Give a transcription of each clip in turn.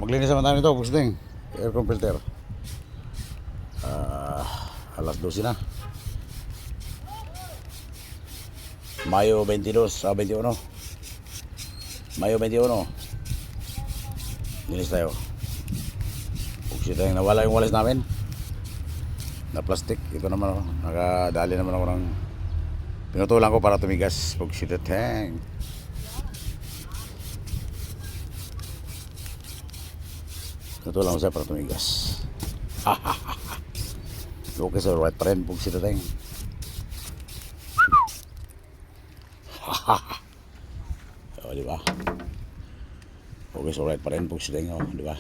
Maglinis naman tayo nito, Pusting. Aircon filter. Alas 12 na. Mayo 22, 21. Mayo 21. Linis tayo. Pugsito yung nawala yung walis namin. Na plastic. Ito naman oh. Nakadali naman ako ng pinutulan ko para tumigas. Pugsito tang. Pinutulan ko siya para tumigas. Okay, so right pa rin. Pugsito tang. O, di ba? Okay, so right pa rin. Pugsito tang. O, di ba?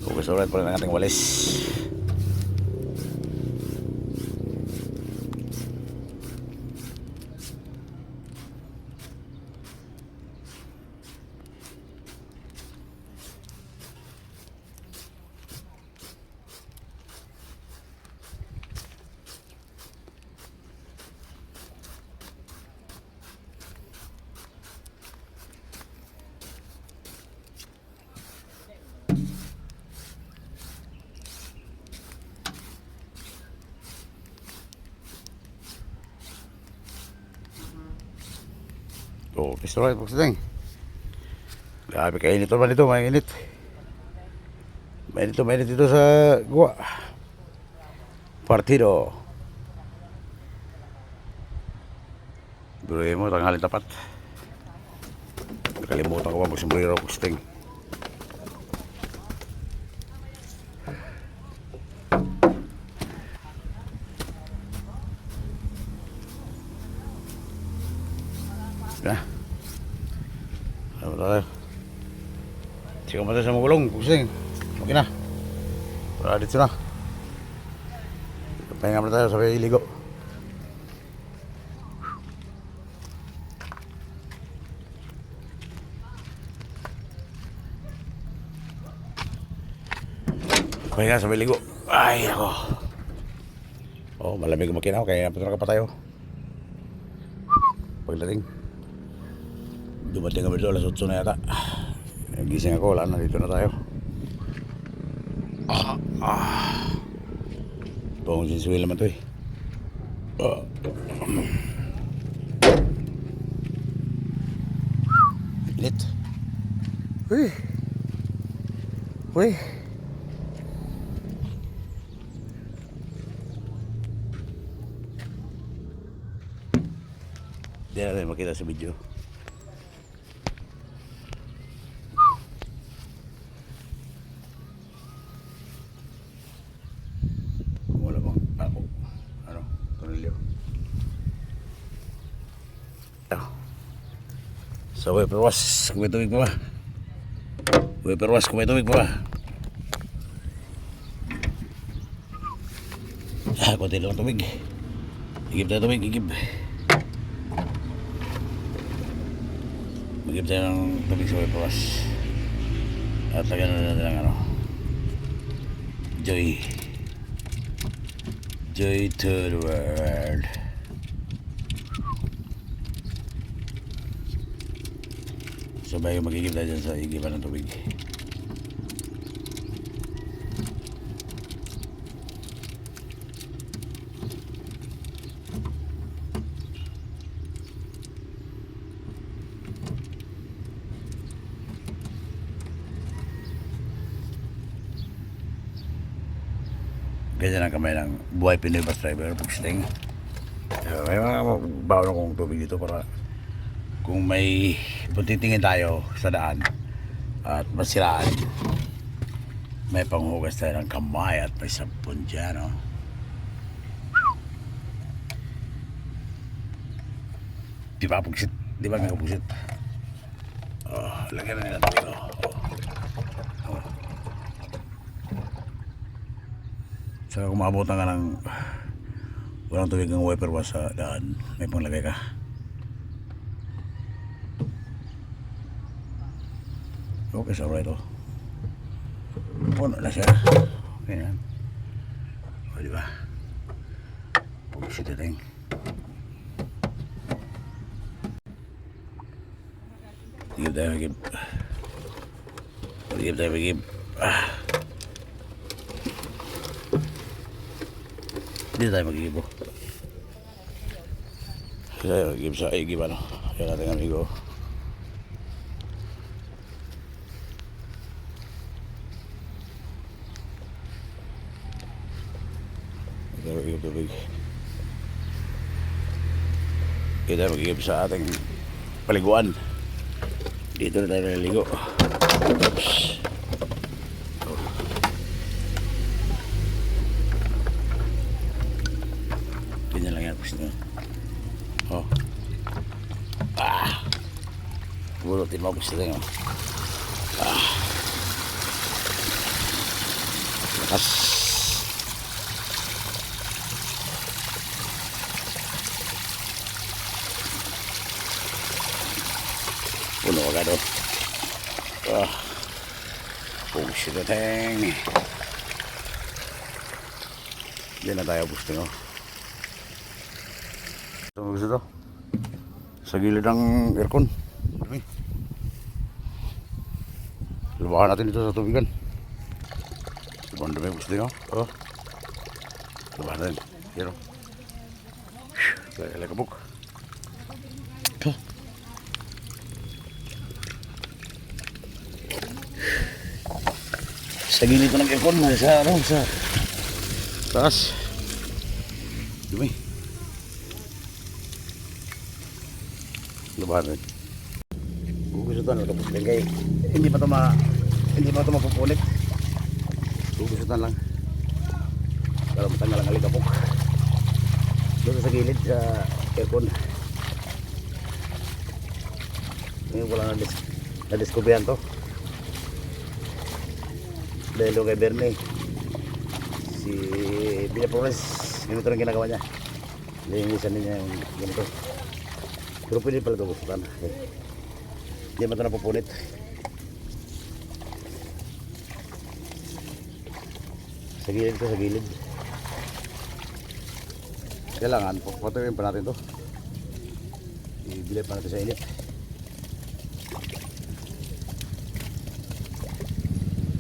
Okay, so right pa rin ang ating walis. Oh, pistol right, pagsiting. Grabe kainit naman ito, mainit. Mainit dito sa Gua. Partido. Buruin mo, tanghalin tapat. Nakalimutan ko pa mag-sombrero, pagsiting. Ya. Ano tayo? Sige mo tayo sa magulong, pusing. Okay na. Para dito na. Pahinga mo tayo, sabay iligo. Pahinga, sabay ligo. Ay, ako. Oh, malamig makinaw, kaya napatulog pa tayo. Pagdating. Dumating kami doon, alas 8 na yata. Gising ako, wala na, dito na tayo. Pong sinsuil naman to eh. Init. Uy. Uy. Hindi na rin makita sa video. Wala bang ako? Ano? Tornilyo. So, wiperwas. Kung may tubig pa ba? Wiperwas kung may tubig pa ba? Kunti lang tubig. Igib tayo tubig, igib. Magib tayo ng tubig sa wiperwas. At lagyan na natin ang ano. Joy to the world. Sabay magigib tayo dyan sa igiban ng tubig. Ganyan ang kamay ng buhay Pinoy bus driver, Pugsting. May mga baon akong tubig dito para kung may buntitingin tayo sa daan at masiraan, may panghugas tayo ng kamay at may sabon dyan, no? Di ba pugsit? Di ba nga pugsit? Oh, lagyan na nila tubig, oh. Saka kung maabutan ka ng walang tubig ng wiper was sa daan, may panglagay ka. Okay, so right, oh. Puno na siya. Okay na. O, diba? Pugsit ito yung Magib tayo, magib. Magib tayo, magib. Dito tayo mag-ibo. Tayo mag-igib sa igib ano. Kaya natin amigo. Tayo mag-igib tubig. Dito tayo mag-igib sa ating paliguan. Dito na tayo naliligo. Oops. Ganyan lang yan. Oh. Bunutin mo gusto tayo. Lakas. Puno agad oh. Push the thing. Diyan na tayo gusto no. Ito gusto to. Sa gilid ng aircon. Dumi. Lubahan natin dito sa tubigan. Lubahan dumi gusto nyo. Oh. Lubahan natin. Yan o. Kaya kabuk. Sa gilid ito ng aircon. Sa taas. Dumi. Lubahan natin. Gugusutan lang tapos kaya hindi pa ito mapupulit. Gugusutan lang para matanggal ang alikabok doon sa gilid sa aircon. Ngayon ko lang na-discoveryan to dahil kay Bernie si Villa Flores, ganito rin ginagawa niya. Linisan niya yung ganito, pero pwede pala ito gusutan. Hindi ba ito napupunit? Sa gilid ito, sa gilid. Kailangan, patuloyin pa natin ito. Ibili pa natin sa init.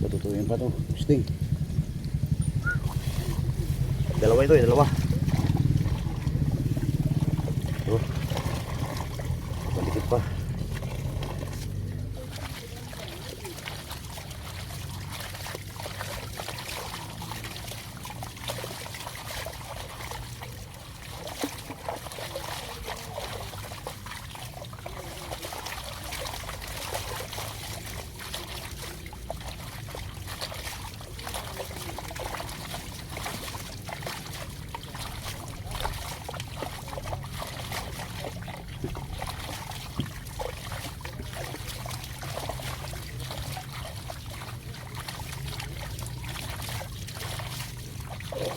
Patutuyin pa ito. Sting. Dalawa ito eh, dalawa. Ito. Palikit pa.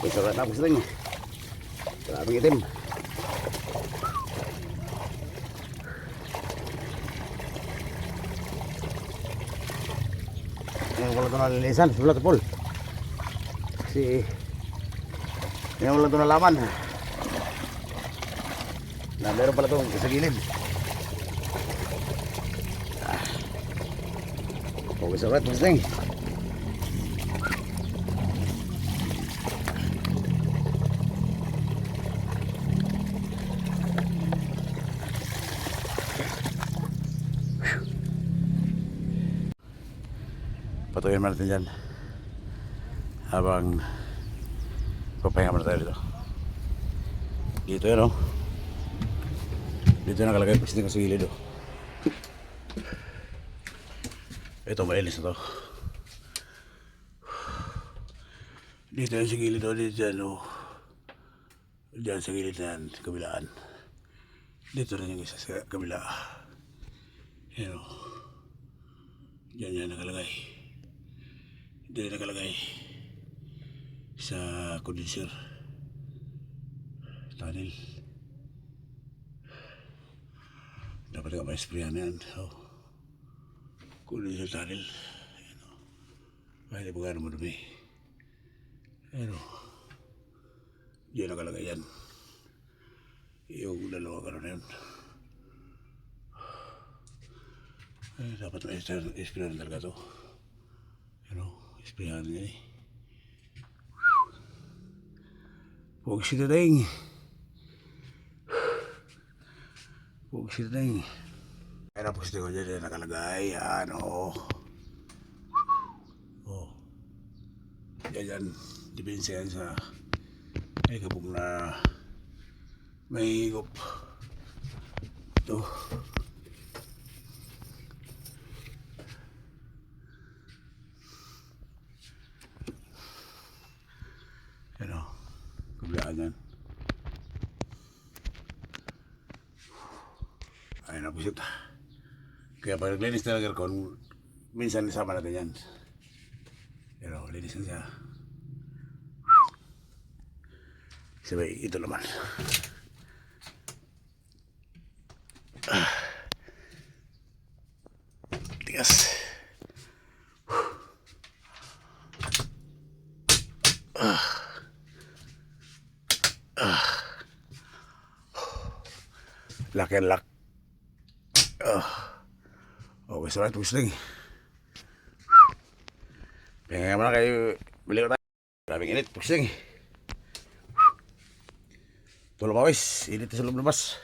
Sarap na gusto niya. Maraming itim. Ngayon wala ito nalilisan. Wala ito Paul. Kasi ngayon wala ito nalaman. Na meron pala ito sa gilid. Okay, sarap gusto niya. Patuloyin natin dyan habang papahinga muna tayo dito. Dito yan o. Dito nakalagay pasti ko sa gilid o. Ito mailis na to. Dito yan sa gilid o. Dito yan o. Diyan sa gilid na yan. Kabilaan. Dito rin yung isa sa kabila. Yan o. Diyan yan nakalagay. Dito nakalagay sa condenser tunnel. Dapat nga ma-sprayan yan. So, condenser tunnel. Ayan o. Kahit po gano'n madumi. Ayan o. Diyan nakalagay yan. Yung dalawa gano'n na yun. Dapat may ispirahan talaga to. Ispirahan niya eh. Huwag si Dadeng. Huwag si Dadeng. Kaya na po ko dyan nakalagay. Yan o. Yan. Dipinsa yan sa may kabog na may higop. Ito. Yan o. Kablaan yan. Ayun na po siya. Kaya pag naglinis na ng aircon, minsan isama natin yan. Pero linis na siya. Sabay, ito naman. Tigas. Lock and lock. Okay, so right, pusing. Pengen mana kayo beli ko tayo. Maraming init, pusing. Tulong pawis, init sa loob labas.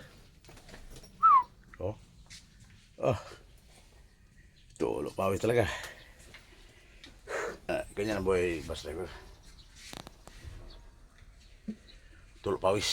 Tulong pawis talaga. Ganyan ang buhay bus driver. Tulong pawis.